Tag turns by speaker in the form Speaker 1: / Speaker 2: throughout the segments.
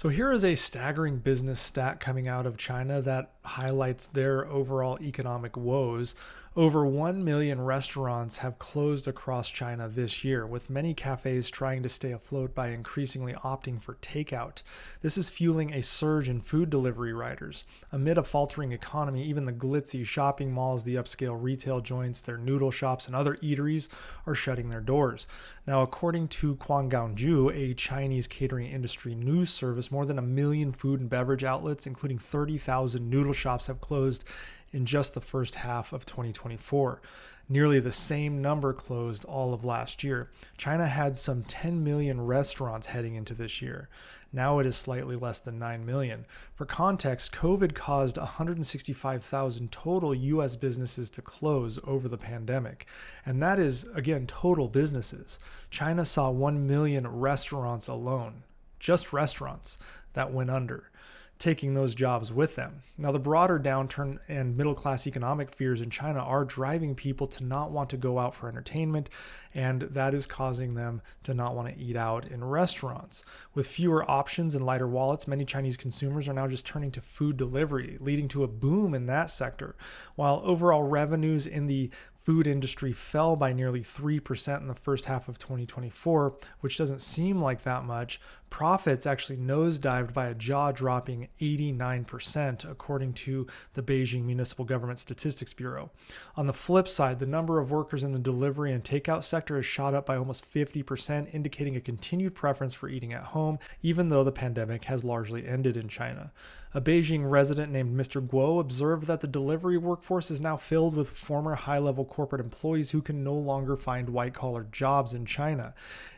Speaker 1: So here is a staggering business stat coming out of China that highlights their overall economic woes. Over 1 million restaurants have closed across China this year, with many cafes trying to stay afloat by increasingly opting for takeout. This is fueling a surge in food delivery riders. Amid a faltering economy, even the glitzy shopping malls, the upscale retail joints, their noodle shops, and other eateries are shutting their doors. Now, according to Guanggaoju, a Chinese catering industry news service, more than 1 million food and beverage outlets, including 30,000 noodle shops, have closed in just the first half of 2024. Nearly the same number closed all of last year. China had some 10 million restaurants heading into this year. Now it is slightly less than 9 million. For context, COVID caused 165,000 total US businesses to close over the pandemic. And that is, again, total businesses. China saw 1 million restaurants alone, just restaurants, that went under, taking those jobs with them. Now, the broader downturn and middle-class economic fears in China are driving people to not want to go out for entertainment, and that is causing them to not want to eat out in restaurants. With fewer options and lighter wallets, many Chinese consumers are now just turning to food delivery, leading to a boom in that sector. While overall revenues in the food industry fell by nearly 3% in the first half of 2024, which doesn't seem like that much, profits actually nosedived by a jaw-dropping 89%, according to the Beijing Municipal Government Statistics Bureau. On the flip side, the number of workers in the delivery and takeout sector has shot up by almost 50%, indicating a continued preference for eating at home, even though the pandemic has largely ended in China. A Beijing resident named Mr. Guo observed that the delivery workforce is now filled with former high-level corporate employees who can no longer find white-collar jobs in China.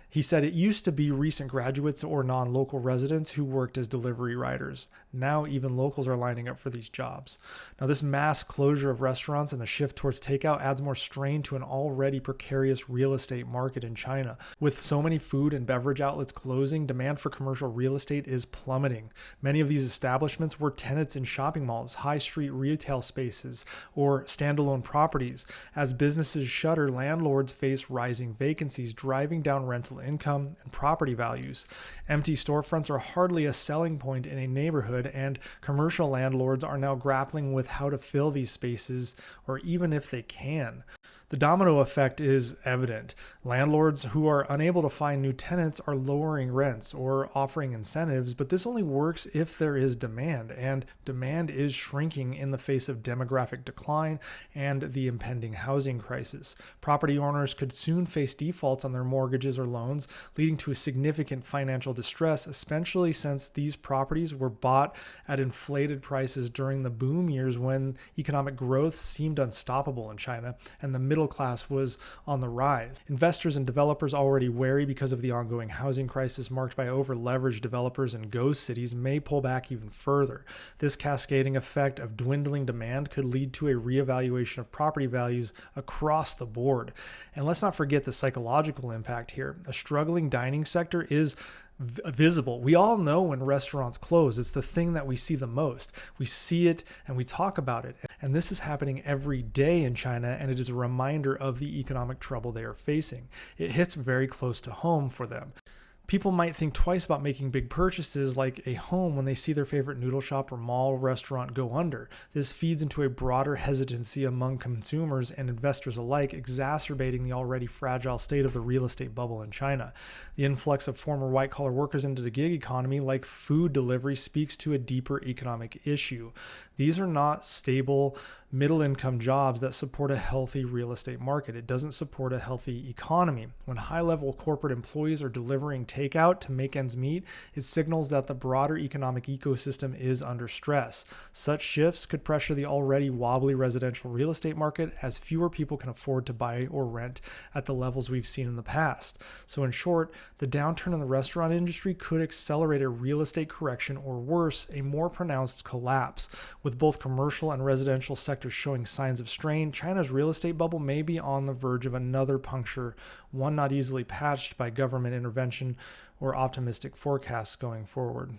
Speaker 1: He said it used to be recent graduates or non-local residents who worked as delivery riders. Now even locals are lining up for these jobs. Now, this mass closure of restaurants and the shift towards takeout adds more strain to an already precarious real estate market in China. With so many food and beverage outlets closing, demand for commercial real estate is plummeting. Many of these establishments were tenants in shopping malls, high street retail spaces, or standalone properties. As businesses shutter, landlords face rising vacancies, driving down rental income and property values. Empty storefronts are hardly a selling point in a neighborhood, and commercial landlords are now grappling with how to fill these spaces, or even if they can. The domino effect is evident. Landlords who are unable to find new tenants are lowering rents or offering incentives, but this only works if there is demand, and demand is shrinking in the face of demographic decline and the impending housing crisis. Property owners could soon face defaults on their mortgages or loans, leading to a significant financial distress, especially since these properties were bought at inflated prices during the boom years when economic growth seemed unstoppable in China and the middle class was on the rise. Investors and developers, already wary because of the ongoing housing crisis marked by over-leveraged developers and ghost cities, may pull back even further. This cascading effect of dwindling demand could lead to a reevaluation of property values across the board. And let's not forget the psychological impact here. A struggling dining sector is visible. We all know when restaurants close. It's the thing that we see the most. We see it and we talk about it. And this is happening every day in China, and it is a reminder of the economic trouble they are facing. It hits very close to home for them. People might think twice about making big purchases like a home when they see their favorite noodle shop or mall restaurant go under. This feeds into a broader hesitancy among consumers and investors alike, exacerbating the already fragile state of the real estate bubble in China. The influx of former white-collar workers into the gig economy, like food delivery, speaks to a deeper economic issue. These are not stable, middle-income jobs that support a healthy real estate market. It doesn't support a healthy economy. When high-level corporate employees are delivering takeout to make ends meet, it signals that the broader economic ecosystem is under stress. Such shifts could pressure the already wobbly residential real estate market, as fewer people can afford to buy or rent at the levels we've seen in the past. So in short, the downturn in the restaurant industry could accelerate a real estate correction, or worse, a more pronounced collapse. With both commercial and residential sectors showing signs of strain, China's real estate bubble may be on the verge of another puncture, one not easily patched by government intervention or optimistic forecasts going forward.